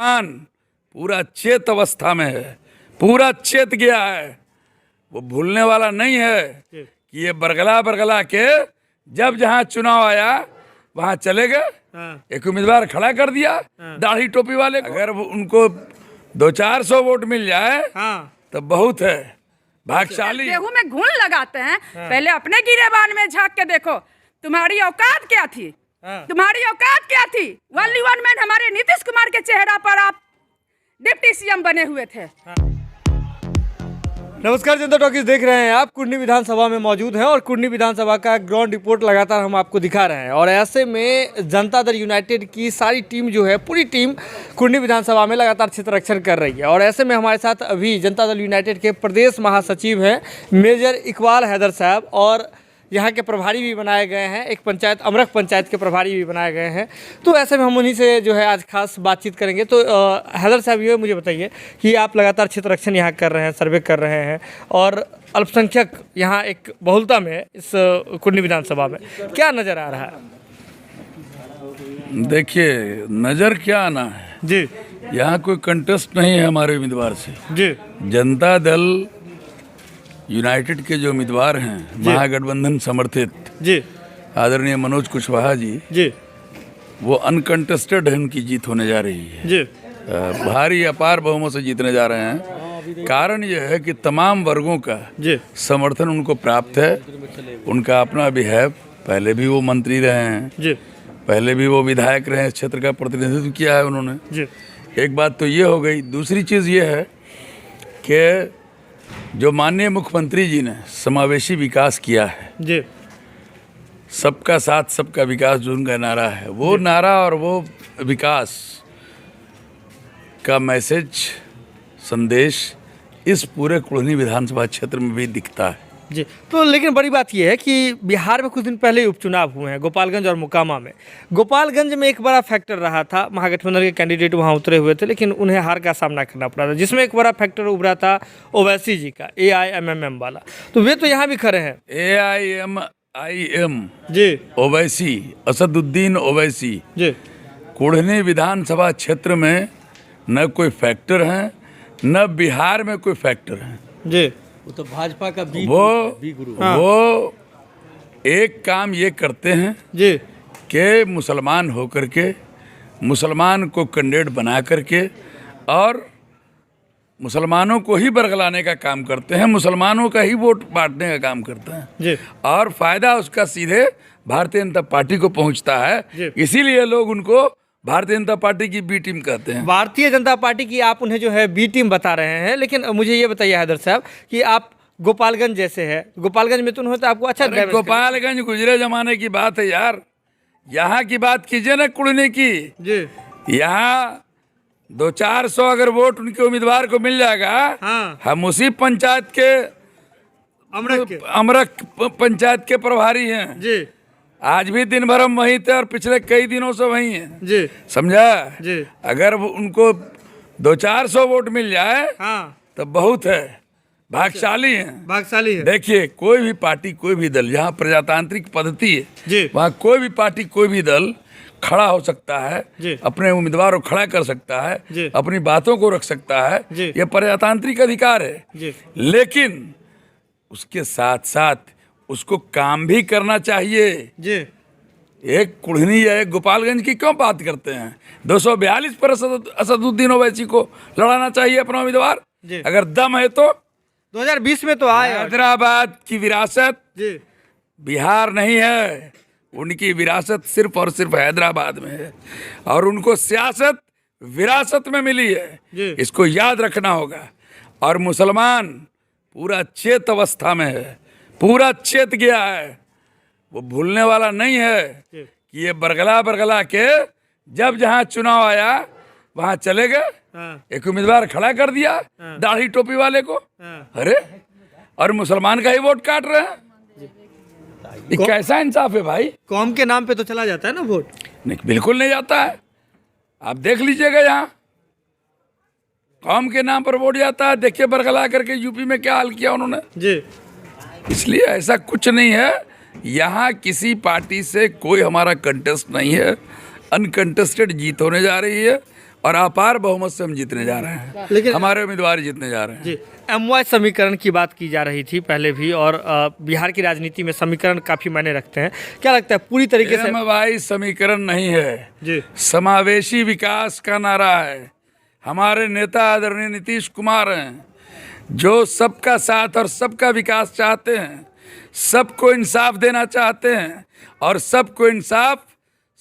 मान पूरा चेत अवस्था में है, पूरा चेत गया है। वो भूलने वाला नहीं है कि ये बरगला के जब जहां चुनाव आया वहां चले गए, एक उम्मीदवार खड़ा कर दिया दाढ़ी टोपी वाले को। अगर उनको 200-400 वोट मिल जाए तो बहुत है, भाग्यशाली। गेहूं में घुन लगाते हैं, पहले अपने गिरेबान में झांक के देखो, तुम्हारी औकात क्या थी? तुम्हारी औकात क्या थी? ओनली वन मैन हमारे नीतीश कुमार के चेहरा पर आप डिप्टी सीएम बने हुए थे। नमस्कार, जनता टॉकीज देख रहे हैं आप। कुर्नी विधानसभा में मौजूद हैं और कुर्नी विधानसभा का ग्राउंड रिपोर्ट लगातार हम आपको दिखा रहे हैं। और ऐसे में जनता दल यूनाइटेड की सारी टीम जो है, पूरी टीम कुर्नी विधानसभा में लगातार क्षेत्ररक्षण कर रही है। और ऐसे में हमारे साथ अभी जनता दल यूनाइटेड के प्रदेश महासचिव हैं मेजर इकबाल हैदर साहब, और यहाँ के प्रभारी भी बनाए गए हैं, एक पंचायत अमरख पंचायत के प्रभारी भी बनाए गए हैं। तो ऐसे में हम उन्हीं से जो है आज खास बातचीत करेंगे। तो हैदर साहब, ये मुझे बताइए कि आप लगातार क्षेत्ररक्षण यहाँ कर रहे हैं, सर्वे कर रहे हैं, और अल्पसंख्यक यहाँ एक बहुलता में इस कुर्नी विधानसभा में क्या नज़र आ रहा है? देखिए, नज़र क्या आना है जी, यहाँ कोई कंटेस्ट नहीं है हमारे उम्मीदवार से। जी, जनता दल यूनाइटेड के जो उम्मीदवार हैं, महागठबंधन समर्थित जी, आदरणीय मनोज कुशवाहा जी, वो अनकंटेस्टेड है, उनकी जीत होने जा रही है जी, भारी अपार बहुमत से जीतने जा रहे हैं। कारण यह है कि तमाम वर्गों का समर्थन उनको प्राप्त है। उनका अपना भी है, पहले भी वो मंत्री रहे हैं, पहले भी वो विधायक रहे हैं, क्षेत्र का प्रतिनिधित्व किया है उन्होंने। एक बात तो ये हो गई। दूसरी चीज़ ये है कि जो माननीय मुख्यमंत्री जी ने समावेशी विकास किया है, सबका साथ सबका विकास जो उनका नारा है, वो नारा और वो विकास का मैसेज, संदेश इस पूरे कुर्नी विधानसभा क्षेत्र में भी दिखता है। जी। तो लेकिन बड़ी बात यह है कि बिहार में कुछ दिन पहले उपचुनाव हुए हैं, गोपालगंज और मोकामा में। गोपालगंज में एक बड़ा फैक्टर रहा था, महागठबंधन के कैंडिडेट वहां उतरे हुए थे, लेकिन उन्हें हार का सामना करना पड़ा था, जिसमें एक बड़ा फैक्टर उभरा था ओवैसी जी का, AIMM वाला। तो वे तो यहाँ भी खड़े हैं, AIMIM जी, ओवैसी, असदुद्दीन ओवैसी जी, कुर्नी विधानसभा क्षेत्र में न कोई फैक्टर हैं, न बिहार में कोई फैक्टर हैं। जी, वो तो भाजपा का वो एक काम ये करते हैं जी, कि मुसलमान होकर के, मुसलमान को कैंडिडेट बना करके और मुसलमानों को ही बरगलाने का काम करते हैं, मुसलमानों का ही वोट बांटने का काम करते हैं जी, और फायदा उसका सीधे भारतीय जनता पार्टी को पहुंचता है। इसीलिए लोग उनको भारतीय जनता पार्टी की बी टीम कहते हैं। भारतीय जनता पार्टी की आप उन्हें जो है बी टीम बता रहे हैं, लेकिन मुझे ये बताइए हैदर साहब कि आप गोपालगंज जैसे है, गोपालगंज में तो उन्होंने तो आपको अच्छा, गोपालगंज गुजरे जमाने की बात है यार, यहाँ की बात कीजिए ना कुर्नी की। जी, यहाँ 200-400 अगर वोट उनके उम्मीदवार को मिल जाएगा, हम उसी पंचायत के अमरख पंचायत के प्रभारी हैं जी। आज भी दिन भर हम वहीं थे और पिछले कई दिनों से वहीं हैं जी, समझा जी। अगर उनको 200-400 वोट मिल जाए तो बहुत है, भाग्यशाली है। देखिए, कोई भी पार्टी, कोई भी दल, जहाँ प्रजातांत्रिक पद्धति है वहाँ कोई भी पार्टी, कोई भी दल खड़ा हो सकता है, अपने उम्मीदवार को खड़ा कर सकता है, अपनी बातों को रख सकता है, यह प्रजातांत्रिक अधिकार है। लेकिन उसके साथ साथ उसको काम भी करना चाहिए जी। एक कुर्नी या एक गोपालगंज की क्यों बात करते हैं? 242 पर असदुद्दीन ओवैसी को लड़ाना चाहिए अपना उम्मीदवार, अगर दम है तो। 2020 में तो आए। हैदराबाद की विरासत जी, बिहार नहीं है, उनकी विरासत सिर्फ और सिर्फ हैदराबाद में है, और उनको सियासत विरासत में मिली है, इसको याद रखना होगा। और मुसलमान पूरा चेत अवस्था में है, पूरा चेत गया है। वो भूलने वाला नहीं है कि ये बरगला के जब जहां चुनाव आया वहां चले गए, एक उम्मीदवार खड़ा कर दिया दाढ़ी टोपी वाले को, अरे, और मुसलमान का ही वोट काट रहे हैं। ये कैसा इंसाफ है भाई? कौम के नाम पे तो चला जाता है ना वोट? नहीं, बिल्कुल नहीं जाता है। आप देख लीजिएगा, यहाँ कौम के नाम पर वोट जाता है। देखिए बरगला करके यूपी में क्या हाल किया उन्होंने जी। इसलिए ऐसा कुछ नहीं है, यहाँ किसी पार्टी से कोई हमारा कंटेस्ट नहीं है, अनकंटेस्टेड जीत होने जा रही है। और अपार बहुमत से हम जीतने जा रहे हैं। लेकिन हमारे उम्मीदवार जीतने जा रहे हैं। जी, MY समीकरण की बात की जा रही थी पहले भी, और बिहार की राजनीति में समीकरण काफ़ी मायने रखते हैं। क्या लगता है पूरी तरीके से? MY समीकरण नहीं है जी, समावेशी विकास का नारा है। हमारे नेता आदरणीय नीतीश कुमार हैं, जो सबका साथ और सबका विकास चाहते हैं, सबको इंसाफ देना चाहते हैं, और सबको इंसाफ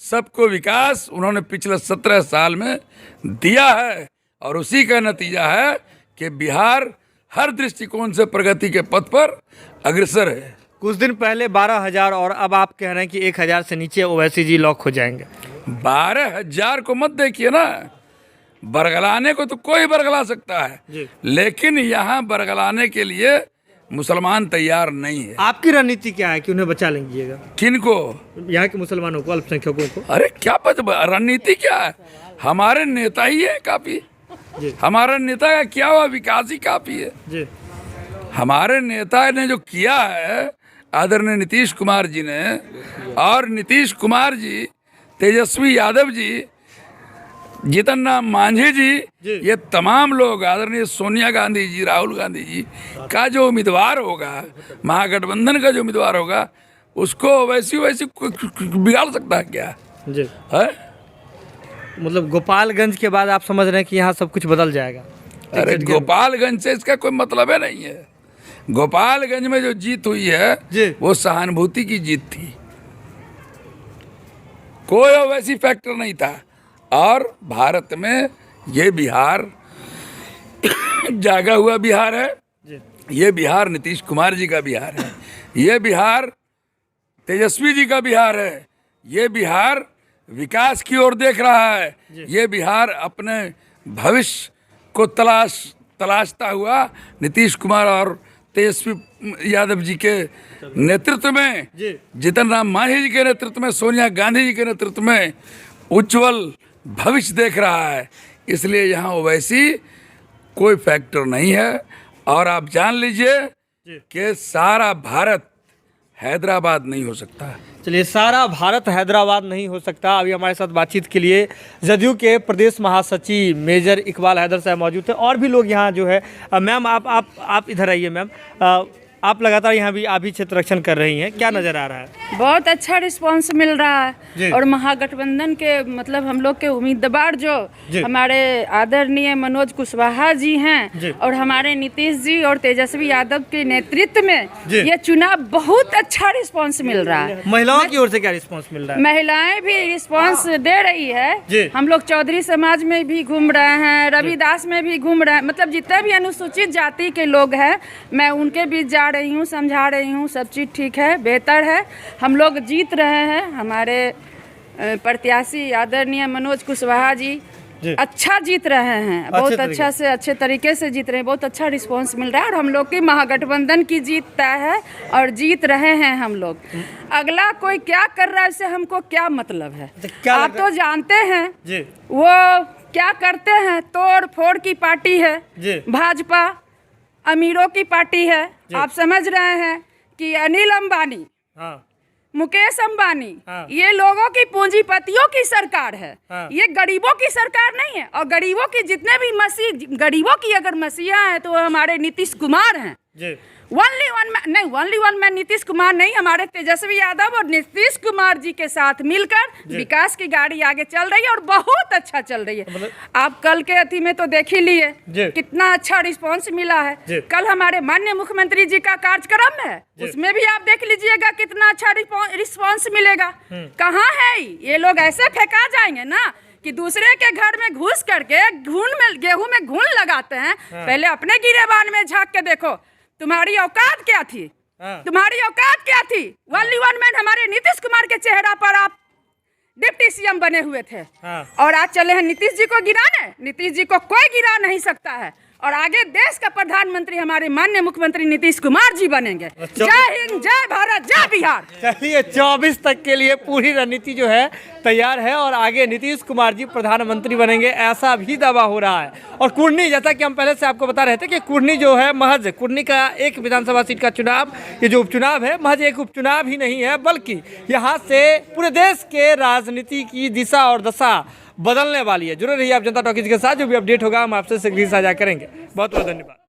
सबको विकास उन्होंने पिछले 17 साल में दिया है। और उसी का नतीजा है कि बिहार हर दृष्टिकोण से प्रगति के पथ पर अग्रसर है। कुछ दिन पहले 12,000 और अब आप कह रहे हैं कि 1,000 से नीचे ओवैसी जी लॉक हो जाएंगे। 12,000 को मत देखिए ना, बरगलाने को तो कोई बरगला सकता है, लेकिन यहाँ बरगलाने के लिए मुसलमान तैयार नहीं है। आपकी रणनीति क्या है कि उन्हें बचा लेंगे? किनको? यहाँ के मुसलमानों को, अल्पसंख्यकों को। अरे क्या रणनीति क्या है? हमारे नेता ही है काफी। हमारे नेता का क्या हुआ? विकास ही काफी है जी। हमारे नेता ने जो किया है आदरणीय नीतीश कुमार जी ने, और नीतीश कुमार जी, तेजस्वी यादव जी, जीतन राम मांझी जी, ये तमाम लोग, आदरणीय सोनिया गांधी जी, राहुल गांधी जी का जो उम्मीदवार होगा, महागठबंधन का जो उम्मीदवार होगा, उसको वैसी बिगाड़ सकता है क्या? जी है? मतलब गोपालगंज के बाद आप समझ रहे हैं कि यहाँ सब कुछ बदल जाएगा? अरे गोपालगंज से इसका कोई मतलब नहीं है। गोपालगंज में जो जीत हुई है वो सहानुभूति की जीत थी, कोई वैसी फैक्टर नहीं था। और भारत में ये बिहार जागा हुआ बिहार है, ये बिहार नीतीश कुमार जी का बिहार है, ये बिहार तेजस्वी जी का बिहार है, ये बिहार विकास की ओर देख रहा है, ये बिहार अपने भविष्य को तलाशता हुआ नीतीश कुमार और तेजस्वी यादव जी के नेतृत्व में, जीतन राम मांझी जी के नेतृत्व में, सोनिया गांधी जी के नेतृत्व में उज्जवल भविष्य देख रहा है। इसलिए यहाँ ओवैसी कोई फैक्टर नहीं है। और आप जान लीजिए कि सारा भारत हैदराबाद नहीं हो सकता। चलिए, सारा भारत हैदराबाद नहीं हो सकता। अभी हमारे साथ बातचीत के लिए जदयू के प्रदेश महासचिव मेजर इकबाल हैदर साहब मौजूद थे, और भी लोग यहाँ जो है। मैम आप इधर आइए। मैम, आप लगातार यहाँ भी आप ही क्षेत्र रक्षण कर रही हैं, क्या नज़र आ रहा है? बहुत अच्छा रिस्पांस मिल रहा है, और महागठबंधन के मतलब हम लोग के उम्मीदवार जो हमारे आदरणीय मनोज कुशवाहा जी हैं, और हमारे नीतीश जी और तेजस्वी यादव के नेतृत्व में ये चुनाव बहुत अच्छा रिस्पांस मिल रहा है। महिलाओं की ओर से क्या रिस्पांस मिल रहा है? महिलाएं भी रिस्पांस दे रही है। हम लोग चौधरी समाज में भी घूम रहे हैं, रविदास में भी घूम रहे हैं, मतलब जितने भी अनुसूचित जाति के लोग हैं, मैं उनके बीच जा रही हूँ, समझा रही हूँ, सब चीज़ ठीक है, बेहतर है। हम लोग जीत रहे हैं। हमारे प्रत्याशी आदरणीय मनोज कुशवाहा जी अच्छा जीत रहे हैं, बहुत अच्छा से अच्छे तरीके से जीत रहे हैं, बहुत अच्छा रिस्पांस मिल रहा है। और हम लोग की महागठबंधन की जीत तय है और जीत रहे हैं हम लोग। अगला कोई क्या कर रहा है इससे हमको क्या मतलब है? आप तो जानते हैं वो क्या करते हैं। तोड़ फोड़ की पार्टी है भाजपा, अमीरों की पार्टी है। आप समझ रहे हैं कि अनिल अंबानी, मुकेश अंबानी, ये लोगों की पूंजीपतियों की सरकार है, ये गरीबों की सरकार नहीं है। और गरीबों की जितने भी गरीबों की अगर मसीहा है तो हमारे नीतीश कुमार हैं। Only one man Nitish Kumar नहीं, हमारे तेजस्वी यादव और नीतीश कुमार जी के साथ मिलकर विकास की गाड़ी आगे चल रही है, और बहुत अच्छा चल रही है। आप कल के अति में तो देख ही लिए कितना अच्छा रिस्पांस मिला है। कल हमारे माननीय मुख्यमंत्री जी का कार्यक्रम है, उसमें भी आप देख लीजिएगा कितना अच्छा रिस्पांस मिलेगा। कहाँ है ये लोग? ऐसे फेंका जाएंगे ना कि दूसरे के घर में घुस करके गेहूं में घून लगाते हैं। पहले अपने गिरेबान में झांक के देखो, तुम्हारी औकात क्या थी? तुम्हारी औकात क्या थी? ओनली वन मैन हमारे नीतीश कुमार के चेहरा पर आप डिप्टी सीएम बने हुए थे, और आज चले हैं नीतीश जी को गिराने। नीतीश जी को कोई गिरा नहीं सकता है, और आगे देश का प्रधानमंत्री हमारे माननीय मुख्यमंत्री नीतीश कुमार जी बनेंगे। जय हिंद, जय भारत, जय बिहार। चलिए, 24 तक के लिए पूरी रणनीति जो है तैयार है, और आगे नीतीश कुमार जी प्रधानमंत्री बनेंगे ऐसा भी दावा हो रहा है। और कुर्नी, जैसा कि हम पहले से आपको बता रहे थे कि कुर्नी जो है महज कुर्नी का एक विधानसभा सीट का चुनाव, ये जो उपचुनाव है महज एक उपचुनाव ही नहीं है, बल्कि यहाँ से पूरे देश के राजनीति की दिशा और दशा बदलने वाली है। जुड़े रहिए आप जनता टॉकीज के साथ, जो भी अपडेट होगा हम आपसे शीघ्र ही साझा करेंगे। बहुत बहुत धन्यवाद।